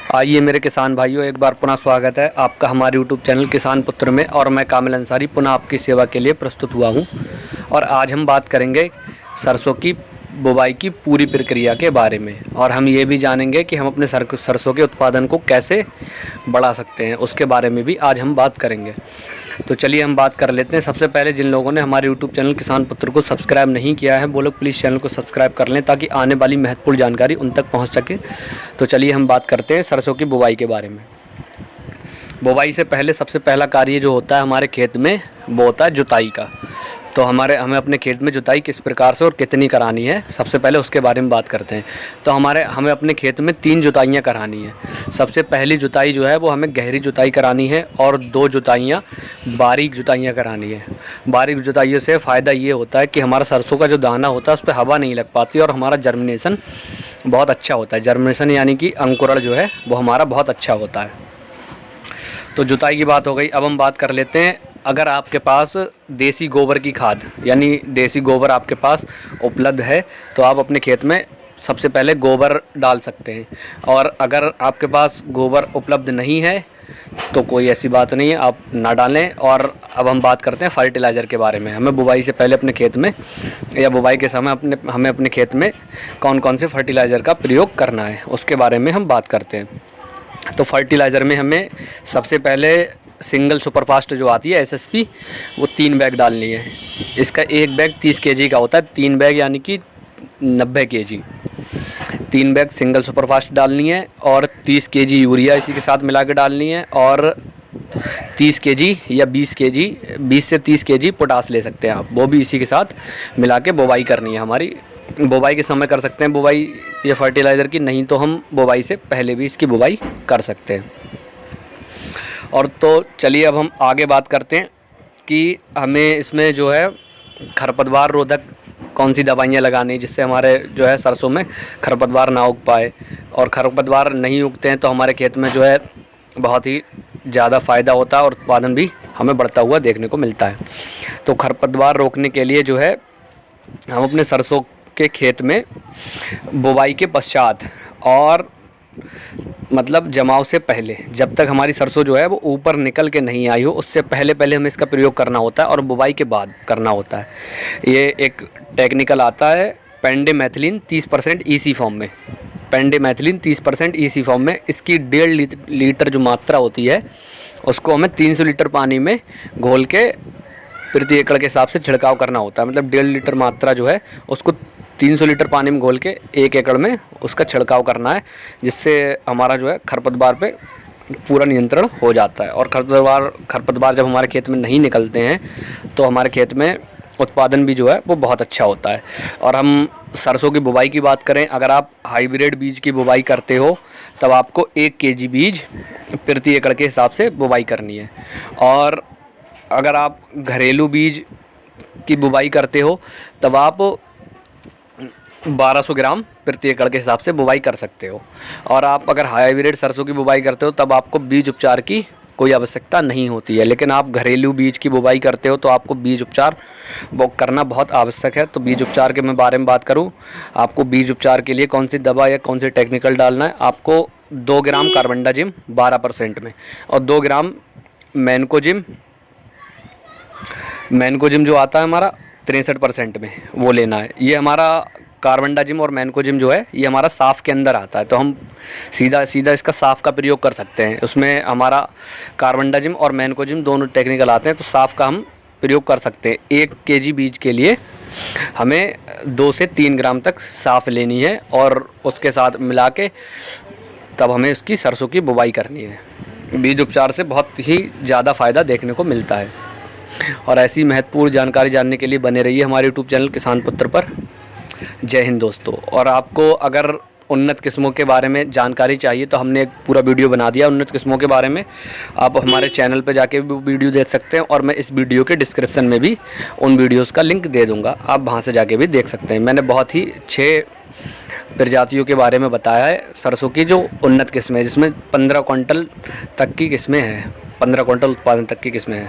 आइए मेरे किसान भाइयों, एक बार पुनः स्वागत है आपका हमारे यूट्यूब चैनल किसान पुत्र में। और मैं कामिल अंसारी पुनः आपकी सेवा के लिए प्रस्तुत हुआ हूं। और आज हम बात करेंगे सरसों की बुवाई की पूरी प्रक्रिया के बारे में। और हम ये भी जानेंगे कि हम अपने सरसों के उत्पादन को कैसे बढ़ा सकते हैं, उसके बारे में भी आज हम बात करेंगे। तो चलिए हम बात कर लेते हैं। सबसे पहले जिन लोगों ने हमारे यूट्यूब चैनल किसान पुत्र को सब्सक्राइब नहीं किया है वो लोग प्लीज़ चैनल को सब्सक्राइब कर लें ताकि आने वाली महत्वपूर्ण जानकारी उन तक पहुंच सके। तो चलिए हम बात करते हैं सरसों की बुवाई के बारे में। बुवाई से पहले सबसे पहला कार्य जो होता है हमारे खेत में वो होता है जुताई का। तो हमें अपने खेत में जुताई किस प्रकार से और कितनी करानी है, सबसे पहले उसके बारे में बात करते हैं। तो हमें अपने खेत में 3 जुताइयाँ करानी है। सबसे पहली जुताई जो है वो हमें गहरी जुताई करानी है और 2 जुताइयाँ बारीक जुताइयाँ करानी है। बारीक जुताइयों से फ़ायदा ये होता है कि हमारा सरसों का जो दाना होता है उस पर हवा नहीं लग पाती और हमारा जर्मिनेशन बहुत अच्छा होता है। जर्मिनेशन यानी कि अंकुरण जो है वो हमारा बहुत अच्छा होता है। तो जुताई की बात हो गई। अब हम बात कर लेते हैं, अगर आपके पास देसी गोबर की खाद यानी देसी गोबर आपके पास उपलब्ध है तो आप अपने खेत में सबसे पहले गोबर डाल सकते हैं। और अगर आपके पास गोबर उपलब्ध नहीं है तो कोई ऐसी बात नहीं है, आप ना डालें। और अब हम बात करते हैं फर्टिलाइज़र के बारे में। हमें बुवाई से पहले अपने खेत में या बुवाई के समय हमें अपने खेत में कौन कौन से फर्टिलाइज़र का प्रयोग करना है उसके बारे में हम बात करते हैं। तो फर्टिलाइज़र में हमें सबसे पहले सिंगल सुपरफास्ट जो आती है एसएसपी, वो 3 बैग डालनी है। इसका एक बैग 30 केजी का होता है, 3 बैग यानी कि 90 केजी। 3 बैग सिंगल सुपरफास्ट डालनी है और 30 केजी यूरिया इसी के साथ मिला के डालनी है। और 30 केजी या 20 केजी 20 से 30 केजी पोटास ले सकते हैं आप, वो भी इसी के साथ मिला के बुवाई करनी है। हमारी बुवाई के समय कर सकते हैं बुवाई या फर्टिलाइज़र की, नहीं तो हम बुवाई से पहले भी इसकी बुवाई कर सकते हैं। और तो चलिए अब हम आगे बात करते हैं कि हमें इसमें जो है खरपतवार रोधक कौन सी दवाइयाँ लगानी जिससे हमारे जो है सरसों में खरपतवार ना उग पाए। और खरपतवार नहीं उगते हैं तो हमारे खेत में जो है बहुत ही ज़्यादा फ़ायदा होता है और उत्पादन भी हमें बढ़ता हुआ देखने को मिलता है। तो खरपतवार रोकने के लिए जो है हम अपने सरसों के खेत में बुवाई के पश्चात और मतलब जमाव से पहले, जब तक हमारी सरसों जो है वो ऊपर निकल के नहीं आई हो उससे पहले हमें इसका प्रयोग करना होता है और बुवाई के बाद करना होता है। ये एक टेक्निकल आता है पेंडिमेथिलिन 30% ईसी फॉर्म में। पेंडिमेथिलिन 30% ईसी फॉर्म में इसकी 1.5 लीटर जो मात्रा होती है उसको हमें 300 लीटर पानी में घोल के प्रति एकड़ के हिसाब से छिड़काव करना होता है। मतलब 1.5 लीटर मात्रा जो है उसको 300 लीटर पानी में घोल के 1 एकड़ में उसका छिड़काव करना है, जिससे हमारा जो है खरपतवार पे पूरा नियंत्रण हो जाता है। और खरपतवार जब हमारे खेत में नहीं निकलते हैं तो हमारे खेत में उत्पादन भी जो है वो बहुत अच्छा होता है। और हम सरसों की बुवाई की बात करें, अगर आप हाइब्रिड बीज की बुवाई करते हो तब आपको 1 केजी बीज प्रति एकड़ के हिसाब से बुवाई करनी है। और अगर आप घरेलू बीज की बुवाई करते हो तब आप 1200 ग्राम प्रति एकड़ के हिसाब से बुवाई कर सकते हो। और आप अगर हाइब्रिड सरसों की बुवाई करते हो तब आपको बीज उपचार की कोई आवश्यकता नहीं होती है। लेकिन आप घरेलू बीज की बुवाई करते हो तो आपको बीज उपचार वो करना बहुत आवश्यक है। तो बीज उपचार के मैं बारे में बात करूं, आपको बीज उपचार के लिए कौन सी दवा या कौन सी टेक्निकल डालना है। आपको 2 ग्राम कार्बेंडाजिम 12% में और 2 ग्राम मैनकोजिम जो आता है हमारा 63% में वो लेना है। ये हमारा कार्बेंडाजिम और मैनकोजिम जो है ये हमारा साफ़ के अंदर आता है, तो हम सीधा इसका साफ़ का प्रयोग कर सकते हैं। उसमें हमारा कार्बेंडाजिम और मैनकोजिम दोनों टेक्निकल आते हैं, तो साफ़ का हम प्रयोग कर सकते हैं। 1 केजी बीज के लिए हमें 2 से 3 ग्राम तक साफ़ लेनी है और उसके साथ मिला के तब हमें इसकी सरसों की बुवाई करनी है। बीज उपचार से बहुत ही ज़्यादा फ़ायदा देखने को मिलता है। और ऐसी महत्वपूर्ण जानकारी जानने के लिए बने रहिए हमारे यूट्यूब चैनल किसान पुत्र पर। जय हिंद दोस्तों। और आपको अगर उन्नत किस्मों के बारे में जानकारी चाहिए तो हमने एक पूरा वीडियो बना दिया उन्नत किस्मों के बारे में। आप हमारे चैनल पर जाके भी वीडियो देख सकते हैं और मैं इस वीडियो के डिस्क्रिप्शन में भी उन वीडियोज़ का लिंक दे दूँगा, आप वहाँ से जाके भी देख सकते हैं। मैंने बहुत ही 6 प्रजातियों के बारे में बताया है सरसों की जो उन्नत किस्में, जिसमें 15 क्विंटल तक की किस्में हैं, 15 क्विंटल उत्पादन तक की किस्में हैं।